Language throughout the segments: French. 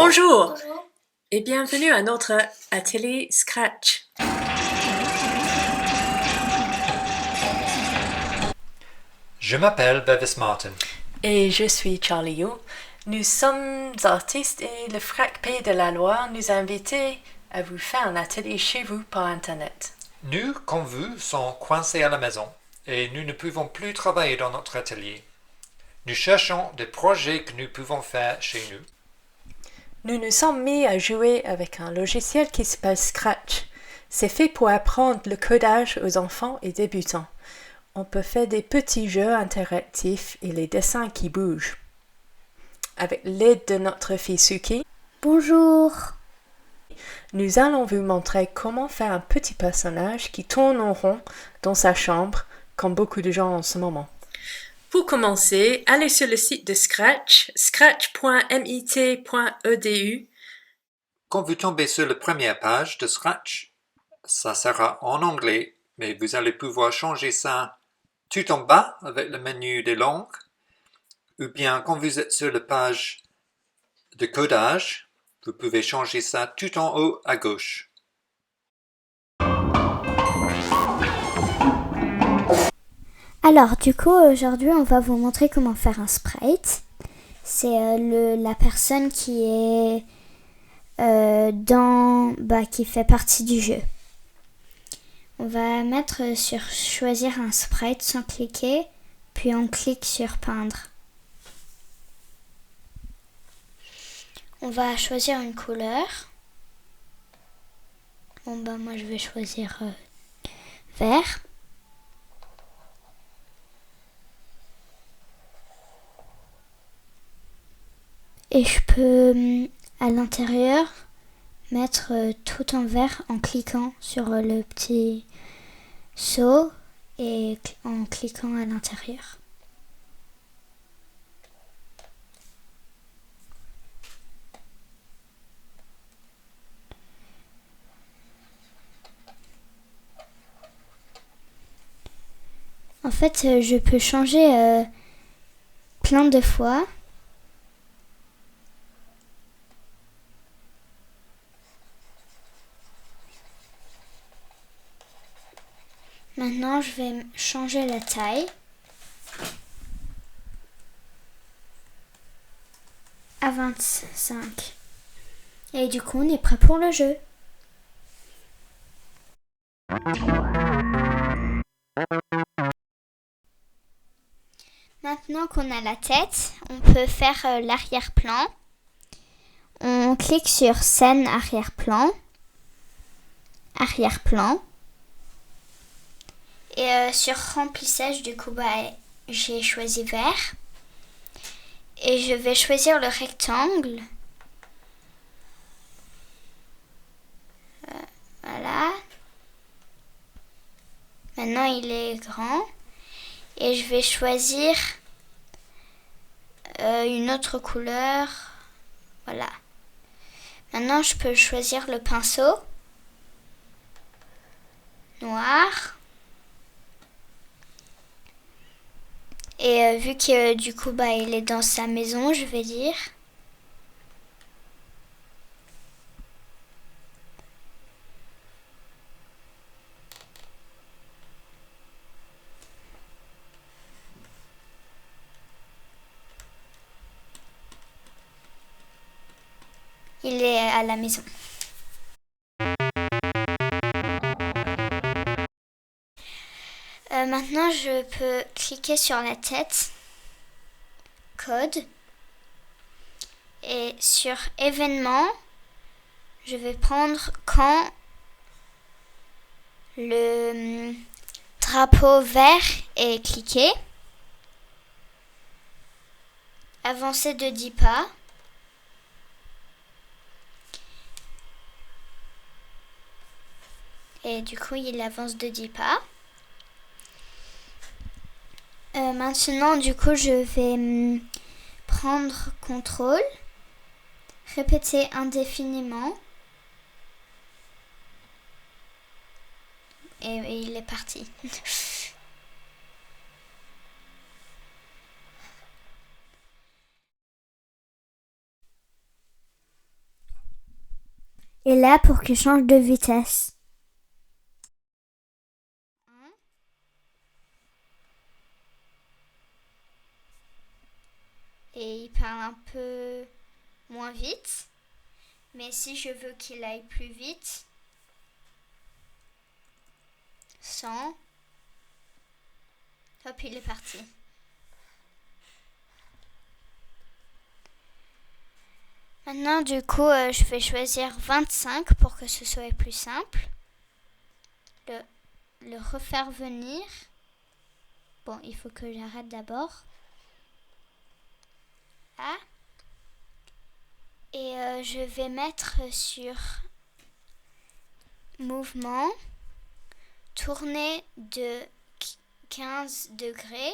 Bonjour et bienvenue à notre atelier Scratch. Je m'appelle Bevis Martin. Et je suis Charlie Yu. Nous sommes artistes et le FRAC Pays de la Loire nous a invités à vous faire un atelier chez vous par Internet. Nous, comme vous, sommes coincés à la maison et nous ne pouvons plus travailler dans notre atelier. Nous cherchons des projets que nous pouvons faire chez nous. Nous nous sommes mis à jouer avec un logiciel qui s'appelle Scratch. C'est fait pour apprendre le codage aux enfants et débutants. On peut faire des petits jeux interactifs et les dessins qui bougent. Avec l'aide de notre fille Suki, bonjour, nous allons vous montrer comment faire un petit personnage qui tourne en rond dans sa chambre, comme beaucoup de gens en ce moment. Pour commencer, allez sur le site de Scratch, scratch.mit.edu. Quand vous tombez sur la première page de Scratch, ça sera en anglais, mais vous allez pouvoir changer ça tout en bas avec le menu des langues, ou bien quand vous êtes sur la page de codage, vous pouvez changer ça tout en haut à gauche. Alors du coup aujourd'hui on va vous montrer comment faire un sprite. C'est la personne qui est qui fait partie du jeu. On va mettre sur choisir un sprite sans cliquer, puis on clique sur peindre. On va choisir une couleur. Moi je vais choisir vert. Et je peux à l'intérieur mettre tout en vert en cliquant sur le petit seau et en cliquant à l'intérieur. En fait, je peux changer plein de fois. Maintenant, je vais changer la taille à 25. Et du coup, on est prêt pour le jeu. Maintenant qu'on a la tête, on peut faire l'arrière-plan. On clique sur scène arrière-plan. Arrière-plan. Et sur remplissage, du coup, j'ai choisi vert. Et je vais choisir le rectangle. Voilà. Maintenant, il est grand. Et je vais choisir une autre couleur. Voilà. Maintenant, je peux choisir le pinceau. Noir. Et vu que du coup il est dans sa maison, je vais dire. Il est à la maison. Maintenant, je peux cliquer sur la tête, code, et sur événement, je vais prendre quand le drapeau vert est cliqué, avancer de 10 pas, et du coup, il avance de 10 pas. Maintenant, du coup, je vais prendre contrôle, répéter indéfiniment et il est parti. est là pour qu'il change de vitesse. Et il parle un peu moins vite. Mais si je veux qu'il aille plus vite, 100. Hop, il est parti. Maintenant, du coup, je vais choisir 25 pour que ce soit plus simple. Le refaire venir. Bon, il faut que j'arrête d'abord. Ah. Et je vais mettre sur mouvement, tourner de 15 degrés.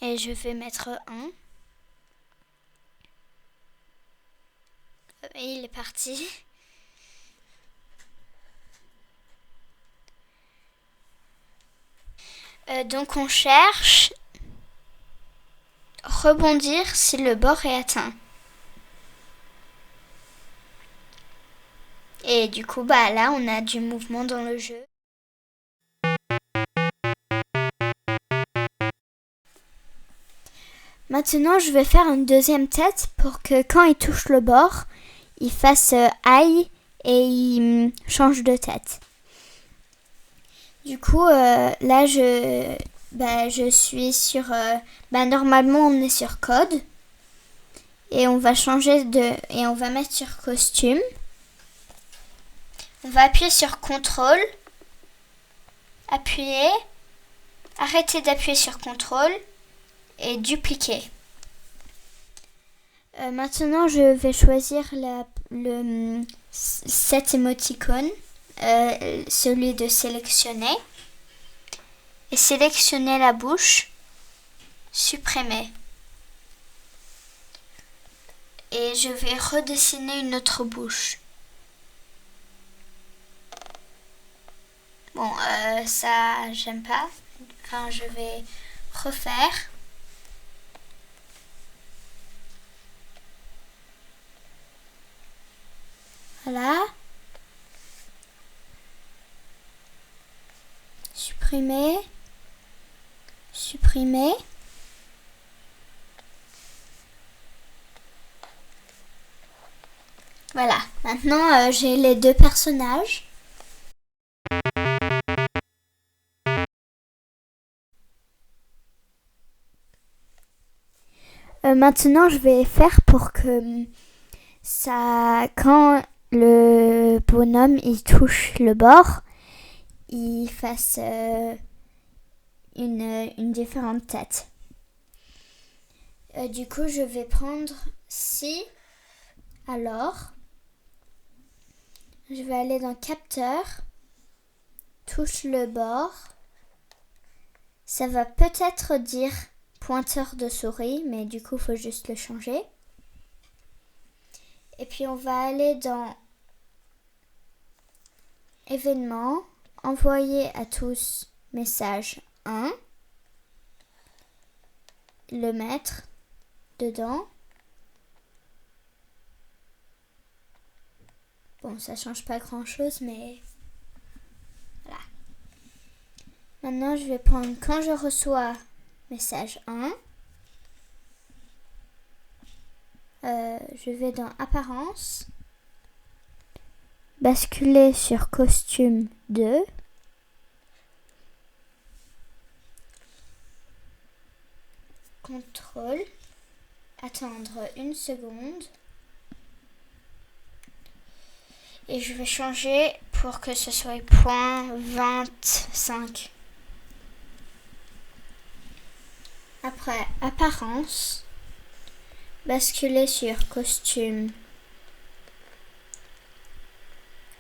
Et je vais mettre 1. Et il est parti. Donc on cherche rebondir si le bord est atteint. Et du coup, là, on a du mouvement dans le jeu. Maintenant, je vais faire une deuxième tête pour que quand il touche le bord, il fasse aïe et il change de tête. Du coup, là, je suis sur... normalement, on est sur code. Et on va changer et on va mettre sur costume. On va appuyer sur contrôle. Appuyer. Arrêter d'appuyer sur contrôle. Et dupliquer. Maintenant, je vais choisir cet émoticône. Celui de sélectionner. Et sélectionner la bouche. Supprimer. Et je vais redessiner une autre bouche. Bon, ça, j'aime pas. Enfin, je vais refaire. Voilà. Supprimer. Supprimer. Voilà. Maintenant, j'ai les deux personnages. Maintenant, je vais faire pour que ça, quand le bonhomme il touche le bord, il fasse une différente tête. Du coup, je vais prendre si, alors, je vais aller dans capteur, touche le bord. Ça va peut-être dire pointeur de souris, mais du coup, il faut juste le changer. Et puis, on va aller dans événements, envoyer à tous message 1, le mettre dedans. Bon, ça change pas grand-chose, mais voilà. Maintenant, je vais prendre quand je reçois message 1. Je vais dans apparence, basculer sur costume 2. Contrôle, attendre une seconde. Et je vais changer pour que ce soit .25. Après, apparence, basculer sur costume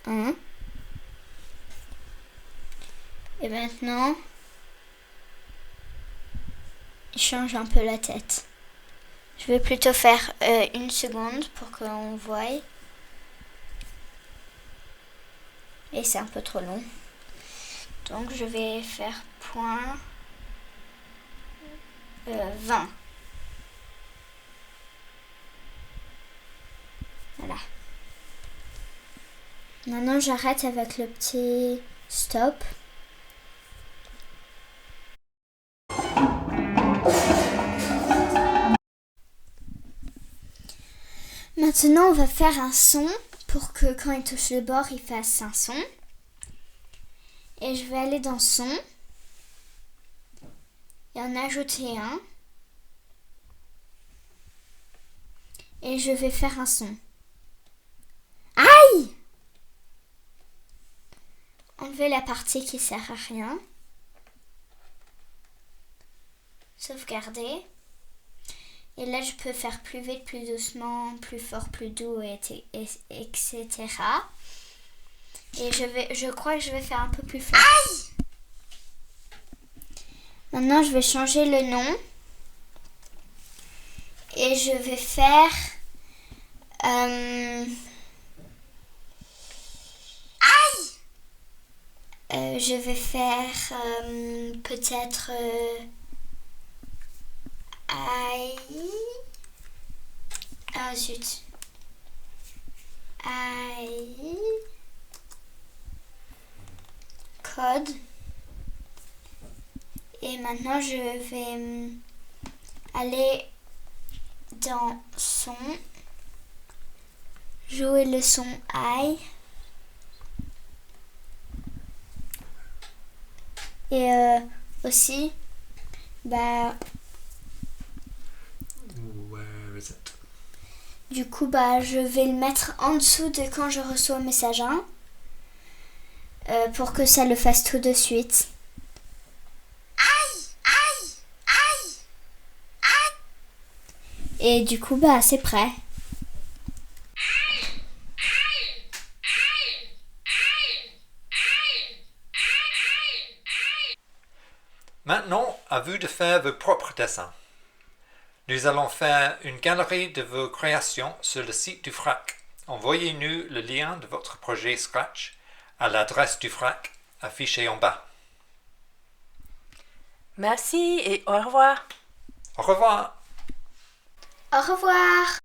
1. Et maintenant, il change un peu la tête. Je vais plutôt faire une seconde pour qu'on voie. Et c'est un peu trop long. Donc je vais faire point 20. Voilà. Maintenant, j'arrête avec le petit stop. Maintenant, on va faire un son pour que quand il touche le bord, il fasse un son. Et je vais aller dans son et en ajouter un. Et je vais faire un son. Aïe! Enlever la partie qui sert à rien. Sauvegarder. Et là, je peux faire plus vite, plus doucement, plus fort, plus doux, etc. Et je crois que je vais faire un peu plus fort. Aïe! Maintenant, je vais changer le nom. Et je vais faire... je vais faire peut-être... aïe... Ah zut. Aïe... Code. Et maintenant, je vais aller dans son, jouer le son aïe. Et aussi, Where is it? Du coup, je vais le mettre en dessous de quand je reçois un message 1 pour que ça le fasse tout de suite. Aïe, aïe, aïe, aïe. Et du coup, c'est prêt. Maintenant, à vous de faire vos propres dessins. Nous allons faire une galerie de vos créations sur le site du FRAC. Envoyez-nous le lien de votre projet Scratch à l'adresse du FRAC affichée en bas. Merci et au revoir. Au revoir! Au revoir.